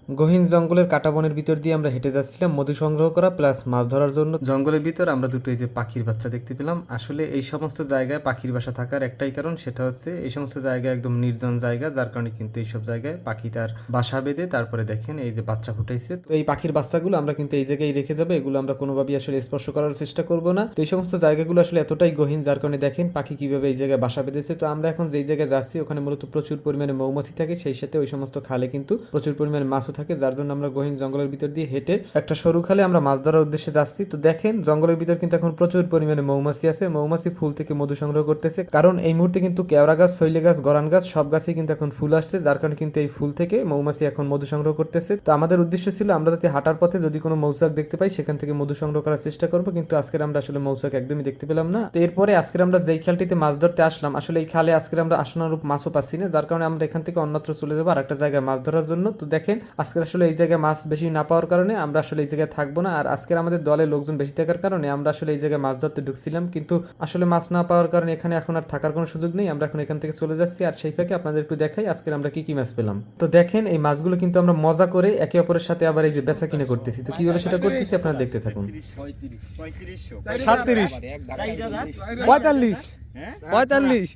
গহীন জঙ্গলের কাটা বনের ভিতর দিয়ে আমরা হেঁটে যাচ্ছিলাম মধু সংগ্রহ করা প্লাস মাছ ধরার জন্য। জঙ্গলের ভিতর আমরা দুটো এই যে পাখির বাচ্চা দেখতে পেলাম। আসলে এই সমস্ত জায়গায় পাখির বাসা থাকার একটাই কারণ, সেটা হচ্ছে এই সমস্ত জায়গায় একদম নির্জন জায়গা, যার কারণে কিন্তু এইসব জায়গায় পাখি তার বাসা বেঁধে তারপরে দেখেন এই যে বাচ্চা ফুটাইছে। তো এই পাখির বাচ্চাগুলো আমরা কিন্তু এই জায়গায় রেখে যাবো, এগুলো আমরা কোনোভাবেই আসলে স্পর্শ করার চেষ্টা করব না। তো এই সমস্ত জায়গাগুলো আসলে এতটাই গহীন, যার কারণে দেখেন পাখি কিভাবে এই জায়গায় বাসা বেঁধেছে। তো আমরা এখন যেই জায়গায় যাচ্ছি ওখানে মূলত প্রচুর পরিমাণে মৌমাছি থাকে, সেই সাথে ওই সমস্ত খালে কিন্তু প্রচুর পরিমাণে মাছও থাকে, যার জন্য আমরা গহীন জঙ্গলের ভিতর দিয়ে হেঁটে একটা সরু খালে আমরা মাছ ধরার উদ্দেশ্যে যাচ্ছি। তো দেখেন জঙ্গলের ভিতর কিন্তু এখন প্রচুর পরিমাণে মৌমাছি আছে, মৌমাছি ফুল থেকে মধু সংগ্রহ করতেছে, কারণ এই মুহূর্তে কিন্তু কেওড়া গাছ, শৈলে গাছ, গরান গাছ সব গাছেই কিন্তু এখন ফুল আসছে, যার কারণে কিন্তু এই ফুল থেকে মৌমাছি এখন মধু সংগ্রহ করতেছে। তো আমাদের উদ্দেশ্য ছিল আমরা যদি হাঁটার পথে যদি কোনো মৌচাক দেখতে পাই সেখান থেকে মধু সংগ্রহ করার চেষ্টা করবো, কিন্তু আজকের আমরা আসলে মৌচাক একদমই দেখতে পেলাম না। তো এরপরে আজকের আমরা যেই খালটিতে মাছ ধরতে আসলাম, আসলে এই খালে আজকের আমরা আশানুরূপ মাছও পাচ্ছি না, যার কারণে আমরা এখান থেকে অন্যত্র চলে যাবো আর একটা জায়গায় মাছ ধরার জন্য। তো দেখেন আজকে আসলে এই জায়গায় মাছ বেশি না পাওয়ার কারণে আমরা আসলে এই জায়গায় থাকবো না, আর আজকের আমাদের দলে লোকজন বেশি থাকার কারণে আমরা আসলে এই জায়গায় মাছ ধরতে ঢুকছিলাম, কিন্তু আসলে মাছ না পাওয়ার কারণে এখানে এখন আর থাকার কোনো সুযোগ নেই, আমরা এখন এখান থেকে চলে যাচ্ছি। আর সেই ফাঁকে আপনাদের একটু দেখাই আজকের আমরা কি কি মাছ পেলাম। তো দেখেন এই মাছগুলো কিন্তু আমরা মজা করে একে অপরের সাথে আবার এই যে বেচা কিনে করতেছি। তো কিভাবে সেটা করতেছি আপনারা দেখতে থাকুন। 37 45 45